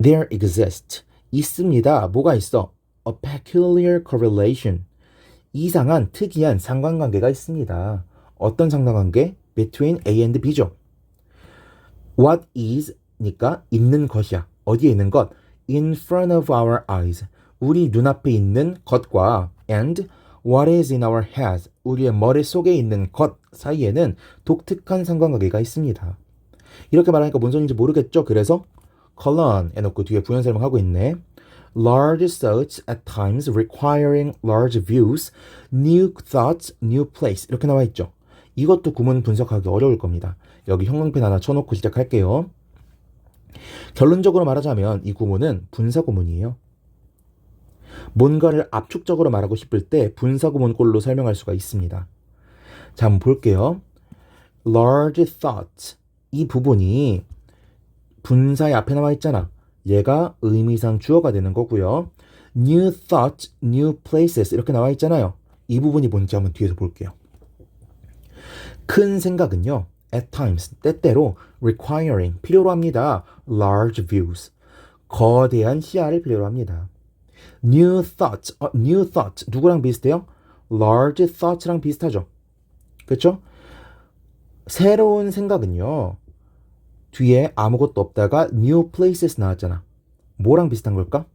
There exists. 있습니다. 뭐가 있어? A peculiar correlation. 이상한 특이한 상관관계가 있습니다. 어떤 상관관계? Between A and B죠. What is니까 있는 것이야. 어디에 있는 것? In front of our eyes. 우리 눈앞에 있는 것과 and what is in our heads. 우리의 머릿속에 있는 것 사이에는 독특한 상관관계가 있습니다. 이렇게 말하니까 뭔 소리인지 모르겠죠? 그래서 colon 해놓고 뒤에 부연 설명하고 있네. Large thoughts at times requiring large views, new thoughts, new place. 이렇게 나와 있죠. 이것도 구문 분석하기 어려울 겁니다. 여기 형광펜 하나 쳐놓고 시작할게요. 결론적으로 말하자면 이 구문은 분사구문이에요. 뭔가를 압축적으로 말하고 싶을 때 분사구문꼴로 설명할 수가 있습니다. 자, 한번 볼게요. Large thoughts. 이 부분이 분사의 앞에 나와 있잖아. 얘가 의미상 주어가 되는 거고요. New thoughts, new places 이렇게 나와 있잖아요. 이 부분이 뭔지 한번 뒤에서 볼게요. 큰 생각은요. At times, 때때로 requiring, 필요로 합니다. Large views, 거대한 시야를 필요로 합니다. New thoughts, new thoughts 누구랑 비슷해요? Large thoughts랑 비슷하죠. 그렇죠? 새로운 생각은요. 뒤에 아무것도 없다가 new places 나왔잖아. 뭐랑 비슷한 걸까?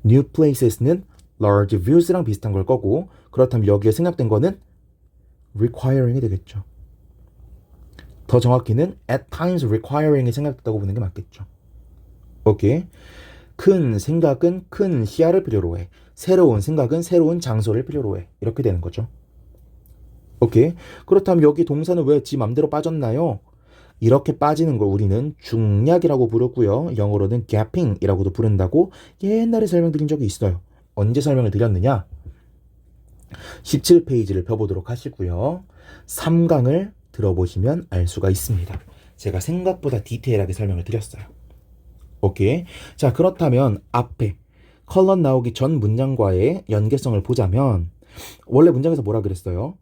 new places는 large views랑 비슷한 걸 거고 그렇다면 여기에 생략된 거는 requiring이 되겠죠. 더 정확히는 at times requiring이 생략됐다고 보는 게 맞겠죠. 오케이. 큰 생각은 큰 시야를 필요로 해. 새로운 생각은 새로운 장소를 필요로 해. 이렇게 되는 거죠. 오케이. 그렇다면 여기 동사는 왜 지 맘대로 빠졌나요? 이렇게 빠지는 걸 우리는 중략이라고 부르고요. 영어로는 gapping이라고도 부른다고 옛날에 설명드린 적이 있어요. 언제 설명을 드렸느냐? 17페이지를 펴보도록 하시고요. 3강을 들어보시면 알 수가 있습니다. 제가 생각보다 디테일하게 설명을 드렸어요. 오케이. 자, 그렇다면 앞에 컬러 나오기 전 문장과의 연계성을 보자면 원래 문장에서 뭐라 그랬어요?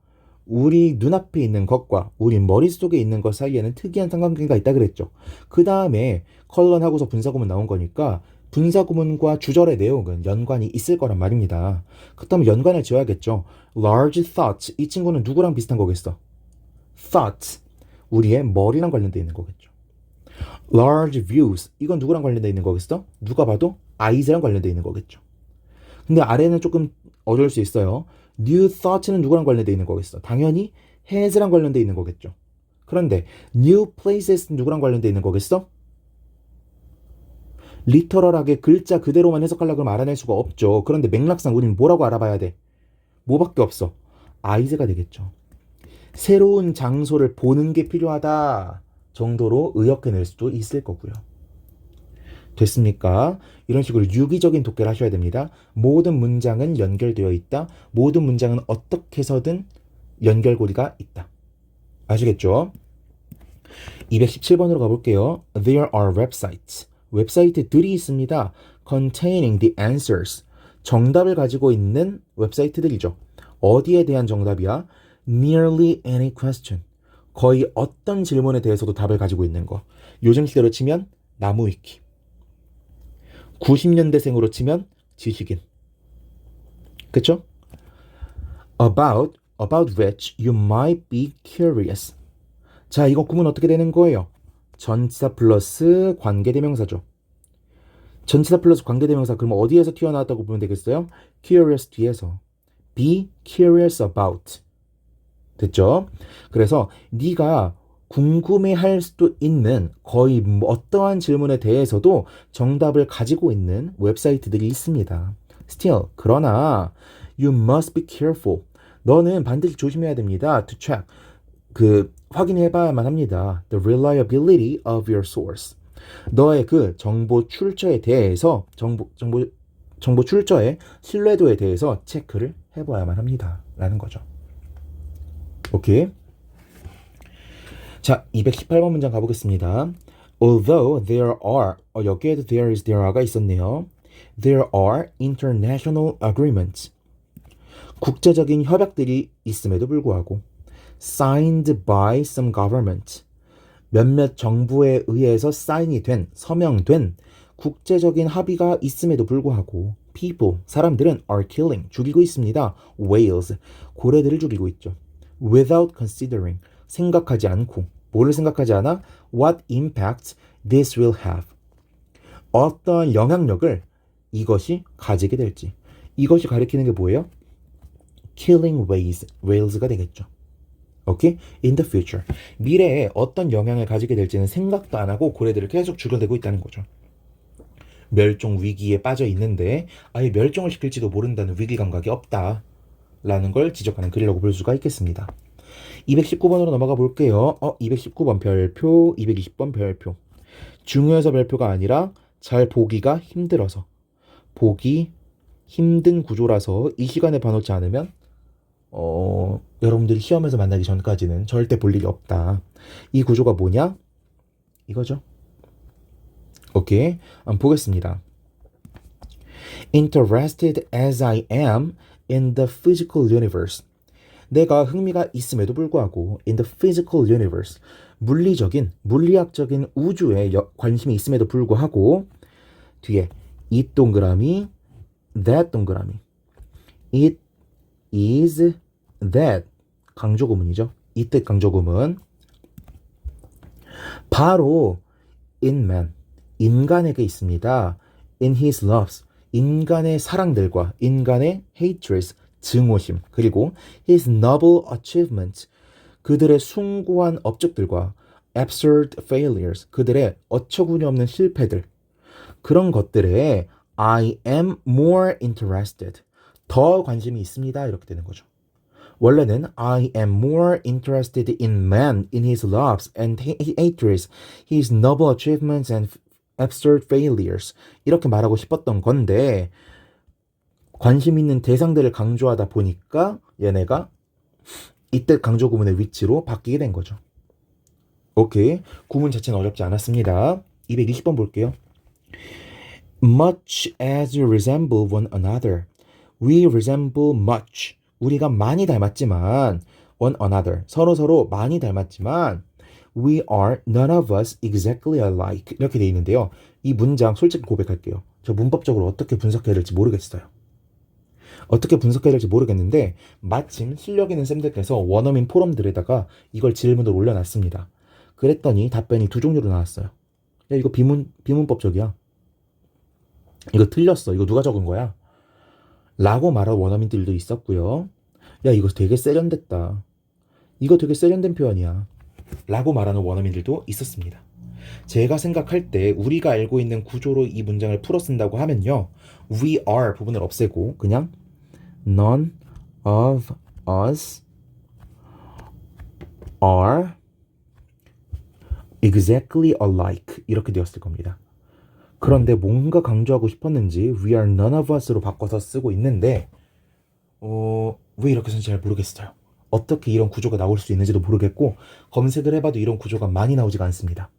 우리 눈앞에 있는 것과 우리 머릿속에 있는 것 사이에는 특이한 상관관계가 있다 그랬죠. 그 다음에 컬런하고서 분사구문 나온 거니까 분사구문과 주절의 내용은 연관이 있을 거란 말입니다. 그렇다면 연관을 지어야겠죠. Large thoughts, 이 친구는 누구랑 비슷한 거겠어? Thoughts, 우리의 머리랑 관련되어 있는 거겠죠. Large views, 이건 누구랑 관련되어 있는 거겠어? 누가 봐도 eyes랑 관련되어 있는 거겠죠. 근데 아래는 조금 어려울 수 있어요. New thoughts는 누구랑 관련되어 있는 거겠어? 당연히 has랑 관련되어 있는 거겠죠. 그런데 new places는 누구랑 관련되어 있는 거겠어? 리터럴하게 글자 그대로만 해석하려고 하면 알아낼 수가 없죠. 그런데 맥락상 우리는 뭐라고 알아봐야 돼? 뭐밖에 없어? eyes가 되겠죠. 새로운 장소를 보는 게 필요하다 정도로 의역해낼 수도 있을 거고요. 됐습니까? 이런 식으로 유기적인 독해를 하셔야 됩니다. 모든 문장은 연결되어 있다. 모든 문장은 어떻게 해서든 연결고리가 있다. 아시겠죠? 217번으로 가볼게요. There are websites. 웹사이트들이 있습니다. Containing the answers. 정답을 가지고 있는 웹사이트들이죠. 어디에 대한 정답이야? Nearly any question. 거의 어떤 질문에 대해서도 답을 가지고 있는 거. 요즘 시대로 치면 나무위키. 90년대생으로 치면 지식인. 그쵸? About which you might be curious. 자, 이거 구문 어떻게 되는 거예요? 전치사 플러스 관계대명사죠. 전치사 플러스 관계대명사 그러면 어디에서 튀어나왔다고 보면 되겠어요? curious 뒤에서 be curious about 됐죠? 그래서 네가 궁금해할 수도 있는 거의 어떠한 질문에 대해서도 정답을 가지고 있는 웹사이트들이 있습니다. Still, 그러나 you must be careful. 너는 반드시 조심해야 됩니다. To check. 확인해 봐야만 합니다. The reliability of your source. 너의 그 정보 출처에 대해서 정보 출처의 신뢰도에 대해서 체크를 해봐야만 합니다. 라는 거죠. 오케이. 자, 218번 문장 가보겠습니다. Although there are, 여기에도 there is, there are가 있었네요. There are international agreements. 국제적인 협약들이 있음에도 불구하고 signed by some government. 몇몇 정부에 의해서 사인이 된, 서명된 국제적인 합의가 있음에도 불구하고 people, 사람들은 are killing, 죽이고 있습니다. whales, 고래들을 죽이고 있죠. without considering, 생각하지 않고, 뭐를 생각하지 않아? what impact this will have. 어떤 영향력을 이것이 가지게 될지. 이것이 가리키는 게 뭐예요? killing whales가 되겠죠. 오케이? In the future. 미래에 어떤 영향을 가지게 될지는 생각도 안 하고 고래들을 계속 죽여대고 있다는 거죠. 멸종 위기에 빠져 있는데 아예 멸종을 시킬지도 모른다는 위기 감각이 없다라는 걸 지적하는 글이라고 볼 수가 있겠습니다. 219번으로 넘어가 볼게요. 219번 별표, 220번 별표. 중요해서 별표가 아니라 잘 보기가 힘들어서. 보기 힘든 구조라서 이 시간에 봐놓지 않으면 여러분들이 시험에서 만나기 전까지는 절대 볼 일이 없다. 이 구조가 뭐냐? 이거죠. 오케이. 한번 보겠습니다. Interested as I am in the physical universe. 내가 흥미가 있음에도 불구하고 in the physical universe. 물리학적인 우주에 관심이 있음에도 불구하고 뒤에 이 동그라미, that 동그라미. It is that 강조구문이죠. 이때 강조구문 바로 in man 인간에게 있습니다. in his loves 인간의 사랑들과 인간의 hatreds 증오심 그리고 his noble achievements 그들의 숭고한 업적들과 absurd failures 그들의 어처구니 없는 실패들 그런 것들에 I am more interested 더 관심이 있습니다. 이렇게 되는 거죠. 원래는 I am more interested in man, in his loves and hatreds, his noble achievements and absurd failures 이렇게 말하고 싶었던 건데 관심 있는 대상들을 강조하다 보니까 얘네가 이때 강조 구문의 위치로 바뀌게 된 거죠. 오케이. 구문 자체는 어렵지 않았습니다. 220번 볼게요. Much as we resemble one another. We resemble much. 우리가 많이 닮았지만 one another. 서로 많이 닮았지만 we are none of us exactly alike. 이렇게 돼 있는데요. 이 문장 솔직히 고백할게요. 저 문법적으로 어떻게 분석해야 될지 모르겠어요. 어떻게 분석해야 될지 모르겠는데 마침 실력 있는 쌤들께서 원어민 포럼들에다가 이걸 질문으로 올려놨습니다. 그랬더니 답변이 두 종류로 나왔어요. 야 이거 비문법적이야. 이거 틀렸어. 이거 누가 적은 거야? 라고 말한 원어민들도 있었고요. 야 이거 되게 세련됐다. 이거 되게 세련된 표현이야. 라고 말하는 원어민들도 있었습니다. 제가 생각할 때 우리가 알고 있는 구조로 이 문장을 풀어 쓴다고 하면요. We are 부분을 없애고 그냥 None of us are exactly alike 이렇게 되었을 겁니다. 그런데 뭔가 강조하고 싶었는지 we are none of us로 바꿔서 쓰고 있는데 왜 이렇게 쓰는지 잘 모르겠어요. 어떻게 이런 구조가 나올 수 있는지도 모르겠고 검색을 해봐도 이런 구조가 많이 나오지가 않습니다.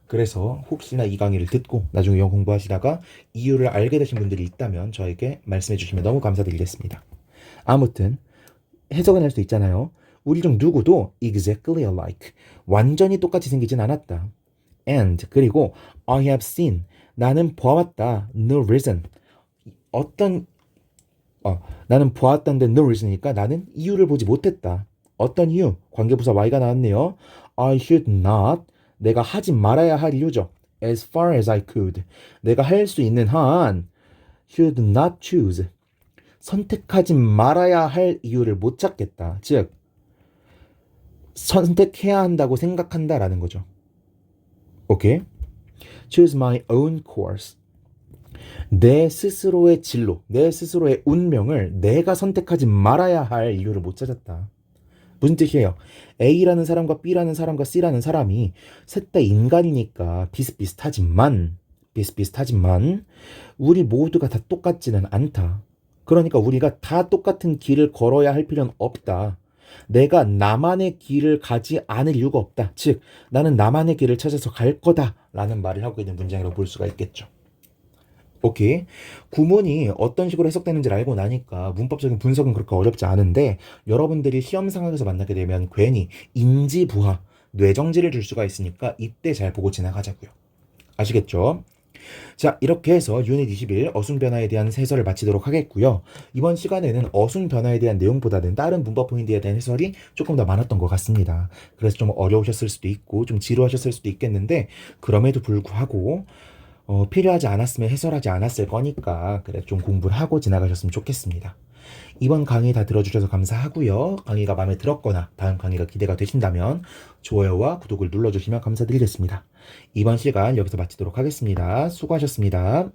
그래서 혹시나 이 강의를 듣고 나중에 영어 공부하시다가 이유를 알게 되신 분들이 있다면 저에게 말씀해 주시면 너무 감사드리겠습니다. 아무튼 해석은 할 수 있잖아요. 우리 중 누구도 exactly alike, 완전히 똑같이 생기진 않았다. And 그리고 I have seen, 나는 보았다. No reason, 어떤 나는 보았다는데 no reason이니까 나는 이유를 보지 못했다. 어떤 이유? 관계부사 y가 나왔네요. I should not, 내가 하지 말아야 할 이유죠. As far as I could, 내가 할 수 있는 한 should not choose, 선택하지 말아야 할 이유를 못 찾겠다. 즉 선택해야 한다고 생각한다라는 거죠. 오케이? Choose my own course, 내 스스로의 진로, 내 스스로의 운명을 내가 선택하지 말아야 할 이유를 못 찾았다. 무슨 뜻이에요? A라는 사람과 B라는 사람과 C라는 사람이 셋 다 인간이니까 비슷비슷하지만 우리 모두가 다 똑같지는 않다. 그러니까 우리가 다 똑같은 길을 걸어야 할 필요는 없다. 내가 나만의 길을 가지 않을 이유가 없다. 즉 나는 나만의 길을 찾아서 갈 거다 라는 말을 하고 있는 문장이라고 볼 수가 있겠죠. 오케이. 구문이 어떤 식으로 해석되는지를 알고 나니까 문법적인 분석은 그렇게 어렵지 않은데 여러분들이 시험 상황에서 만나게 되면 괜히 인지부하, 뇌정지를 줄 수가 있으니까 이때 잘 보고 지나가자고요. 아시겠죠? 자, 이렇게 해서 유닛 21 어순 변화에 대한 해설을 마치도록 하겠고요. 이번 시간에는 어순 변화에 대한 내용보다는 다른 문법 포인트에 대한 해설이 조금 더 많았던 것 같습니다. 그래서 좀 어려우셨을 수도 있고 좀 지루하셨을 수도 있겠는데 그럼에도 불구하고 필요하지 않았으면 해설하지 않았을 거니까 그래 좀 공부를 하고 지나가셨으면 좋겠습니다. 이번 강의 다 들어주셔서 감사하고요. 강의가 마음에 들었거나 다음 강의가 기대가 되신다면 좋아요와 구독을 눌러주시면 감사드리겠습니다. 이번 시간 여기서 마치도록 하겠습니다. 수고하셨습니다.